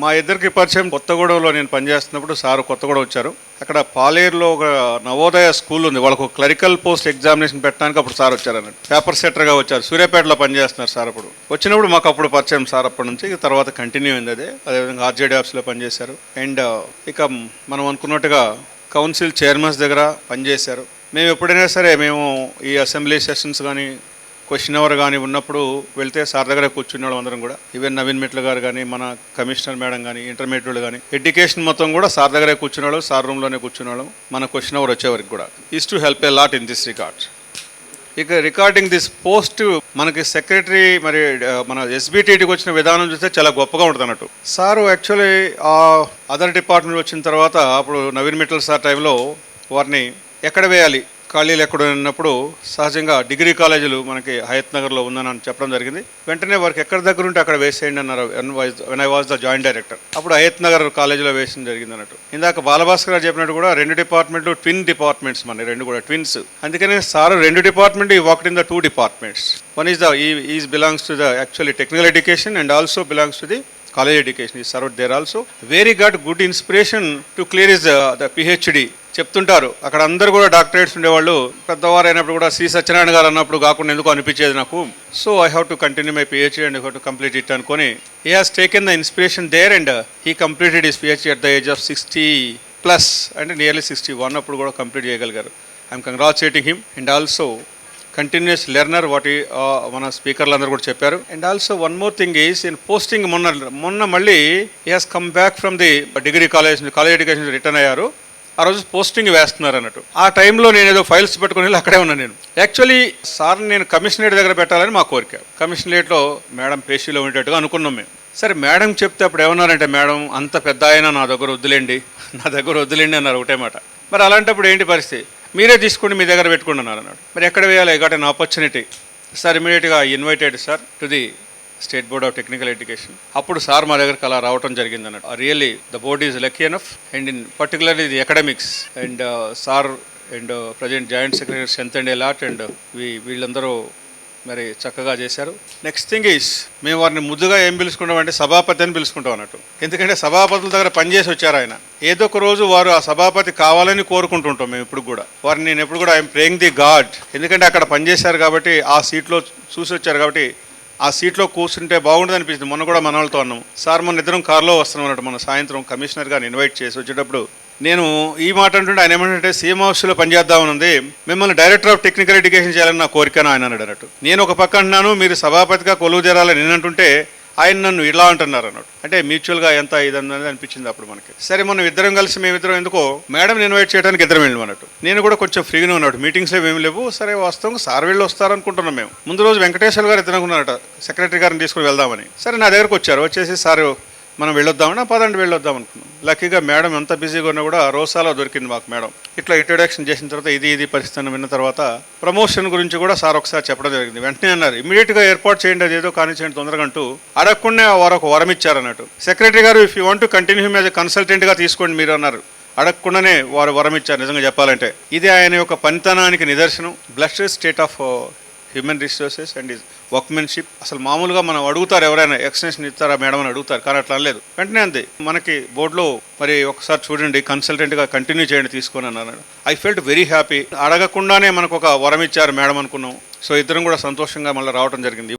మా ఇద్దరికి పరిచయం కొత్తగూడెంలో నేను పనిచేస్తున్నప్పుడు సార్ కొత్తగూడెం వచ్చారు. అక్కడ పాలేరులో ఒక నవోదయ స్కూల్ ఉంది, వాళ్ళకు క్లరికల్ పోస్ట్ ఎగ్జామినేషన్ పెట్టడానికి అప్పుడు సార్ వచ్చారు అన్నట్టు. పేపర్ సెట్టర్గా వచ్చారు. సూర్యాపేటలో పనిచేస్తున్నారు సార్. అప్పుడు వచ్చినప్పుడు మాకు అప్పుడు పరిచయం సార్. అప్పటి నుంచి తర్వాత కంటిన్యూ అయింది అదేవిధంగా ఆర్జేడీ ఆఫీస్లో పనిచేశారు. అండ్ ఇక మనం అనుకున్నట్టుగా కౌన్సిల్ చైర్మన్స్ దగ్గర పనిచేశారు. మేము ఎప్పుడైనా సరే మేము ఈ అసెంబ్లీ సెషన్స్ కానీ క్వశ్చన్ అవర్ కానీ ఉన్నప్పుడు వెళ్తే సార్ దగ్గర కూర్చునే వాళ్ళు అందరం కూడా. ఈవెన్ నవీన్ మిట్ల గారు కానీ, మన కమిషనర్ మేడం కానీ, ఇంటర్మీడియట్ కానీ, ఎడ్యుకేషన్ మొత్తం కూడా సార్ దగ్గరే కూర్చునేవాళ్ళు, సార్ రూమ్లోనే కూర్చునేవాళ్ళం. మన క్వశ్చన్ అవర్ వచ్చేవరకు కూడా is to help a lot in this record. ఇక రికార్డింగ్ దిస్ పోస్ట్ మనకి సెక్రటరీ మరి మన ఎస్బిటికి వచ్చిన విధానం చూస్తే చాలా గొప్పగా ఉంటుంది అన్నట్టు. సారు యాక్చువల్లీ అదర్ డిపార్ట్మెంట్ వచ్చిన తర్వాత అప్పుడు నవీన్ మిట్టల్ సార్ టైంలో వారిని ఎక్కడ వేయాలి, ఖాళీలు ఎక్కడ ఉన్నప్పుడు సహజంగా డిగ్రీ కాలేజీలు మనకి హయత్ నగర్లో ఉందని చెప్పడం జరిగింది. వెంటనే వారికి ఎక్కడ దగ్గర ఉంటే అక్కడ వేసేయండి అన్నారు. When I was the joint director. అప్పుడు హయత్ నగర్ కాలేజీలో వేయడం జరిగింది అన్నట్టు. ఇందాక బాలభాస్కర్ గారు చెప్పినట్టు కూడా 2 డిపార్ట్మెంట్లు ట్విన్ డిపార్ట్మెంట్స్, మన 2 కూడా ట్విన్స్. అందుకనే sir 2 department he walked in the 2 departments. One is the is belongs to the actually technical education and also belongs to the college education. He served there also. Very good inspiration to clear his the PhD. చెప్తుంటారు అక్కడ అందరూ కూడా doctorates ఉండేవాళ్ళు. పెద్దవారు అయినప్పుడు కూడా శ్రీ సత్యనారాయణ గారు అన్నప్పుడు కాకుండా ఎందుకు అనిపించేది నాకు. So I have to continue my PhD and I have to complete it అనుకొని he has taken the inspiration there and he completed his PhD at the age of 60+ అంటే నియర్లీ 61 అప్పుడు కూడా కంప్లీట్ చేయగలిగారు. I'm congratulating him. And also continuous learner మన స్పీకర్లు అందరూ కూడా చెప్పారు. And also one more thing is in posting మొన్న మళ్ళీ he has come back from the degree college education return అయ్యారు. ఆ రోజు పోస్టింగ్ వేస్తున్నారు అన్నట్టు. ఆ టైంలో నేను ఏదో ఫైల్స్ పెట్టుకుని వెళ్ళి అక్కడే ఉన్నాను. నేను యాక్చువల్లీ సార్ నేను కమిషనరేట్ దగ్గర పెట్టాలని మా కోరిక. కమిషనరేట్లో మేడం పేషీలో ఉండేట్టుగా అనుకున్నాం మేము. సరే మేడం చెప్తే అప్పుడు ఏమన్నారంటే, మేడం అంత పెద్ద ఆయన నా దగ్గర వద్దులేండి అన్నారు ఒకటే మాట. మరి అలాంటప్పుడు ఏంటి పరిస్థితి, మీరే తీసుకోండి మీ దగ్గర పెట్టుకోండి అన్నారు. మరి ఎక్కడ వేయాలి, I got an opportunity. Sir ఇమీడియట్గా invited sir to the state board of technical education. అప్పుడు సార్ మా దగ్గరకు అలా రావడం జరిగింది అన్నట్టు. Really the board is lucky enough and in particularly the academics and sir and present joint secretary strength and lot and వీళ్ళందరూ మరి చక్కగా చేశారు. నెక్స్ట్ థింగ్ ఈజ్ మేము వారిని ముద్దుగా ఏం పిలుచుకుంటాం అంటే సభాపతి అని పిలుచుకుంటాం అన్నట్టు. ఎందుకంటే సభాపతుల దగ్గర పనిచేసి వచ్చారు ఆయన. ఏదో ఒక రోజు వారు ఆ సభాపతి కావాలని కోరుకుంటుంటాం మేము ఇప్పుడు కూడా. వారిని నేను ఎప్పుడు కూడా ఐఎమ్ ప్రేయింగ్ ది గాడ్. ఎందుకంటే అక్కడ పనిచేశారు కాబట్టి, ఆ సీట్లో చూసి వచ్చారు కాబట్టి ఆ సీట్లో కూర్చుంటే బాగుంటుంది అనిపించింది. మొన్న కూడా మన వాళ్ళతో అన్నాము, సార్ మన ఇద్దరం కారులో వస్తున్నాం అన్నట్టు. మన సాయంత్రం కమిషనర్ గారిని ఇన్వైట్ చేసి వచ్చేటప్పుడు నేను ఈ మాట అంటుంటే ఆయన ఏమంటే సీఎం హౌస్లో పనిచేద్దామని ఉంది, మిమ్మల్ని డైరెక్టర్ ఆఫ్ టెక్నికల్ ఎడ్యుకేషన్ చేయాలని నా కోరికను ఆయన అన్నాడు అన్నట్టు. నేను ఒక పక్క అంటున్నాను, మీరు సభాపతిగా కొలువు చేరాలని నేను అంటుంటే ఆయన నన్ను ఇలా అంటున్నారు అన్నట్టు. అంటే మ్యూచువల్గా ఎంత ఇదన్నది అనిపించింది అప్పుడు మనకి. సరే మనం ఇద్దరం కలిసి మేమిద్దరం ఎందుకో మేడం ఇన్వైట్ చేయడానికి ఇద్దరం వెళ్ళాం అన్నట్టు. నేను కూడా కొంచెం ఫ్రీగానే ఉన్నాడు, మీటింగ్స్ ఏమి లేవు. సరే వస్తాం, సార్ వెళ్ళి వస్తారనుకుంటున్నాం మేము. ముందు రోజు వెంకటేశ్వర గారు ఇద్దరుకున్నారట సెక్రటరీ గారిని తీసుకుని వెళ్దామని. సరే నా దగ్గరకు వచ్చారు, వచ్చేసి సార్ మనం వెళ్ళొద్దామని, పదండి వెళ్ళొద్దాం అనుకున్నాం. లక్కీగా మేడం ఎంత బిజీగా ఉన్నా కూడా రోసాలో దొరికింది మాకు మేడం. ఇట్లా ఇంట్రొడక్షన్ చేసిన తర్వాత ఇది పరిస్థితిని విన్న తర్వాత ప్రమోషన్ గురించి కూడా సార్ ఒకసారి చెప్పడం జరిగింది. వెంటనే అన్నారు, ఇమీడియట్గా ఏర్పాటు చేయండి, అది ఏదో కానిచ్చేయండి తొందరగా అంటూ అడగకుండా వారు ఒక వరం ఇచ్చారు అన్నట్టు. సెక్రటరీ గారు if you want to continue him as a కన్సల్టెంట్గా తీసుకోండి మీరు అన్నారు. అడగకుండానే వారు వరం ఇచ్చారు. నిజంగా చెప్పాలంటే ఇది ఆయన యొక్క పనితనానికి నిదర్శనం. Blessed state of human resources and is workmanship. అసలు మామూలుగా మనం అడుగుతారు, ఎవరైనా ఎక్స్టెన్షన్ ఇస్తారా మేడం అని అడుగుతారు, కానీ అట్లా అనలేదు. వెంటనే అంతే మనకి బోర్డులో మరి ఒకసారి చూడండి కన్సల్టెంట్గా కంటిన్యూ చేయండి తీసుకొని అన్నారు. I felt very happy. అడగకుండానే మనకు ఒక వరం ఇచ్చారు మేడం అనుకున్నాం. సో ఇద్దరం కూడా సంతోషంగా మళ్ళీ రావడం జరిగింది.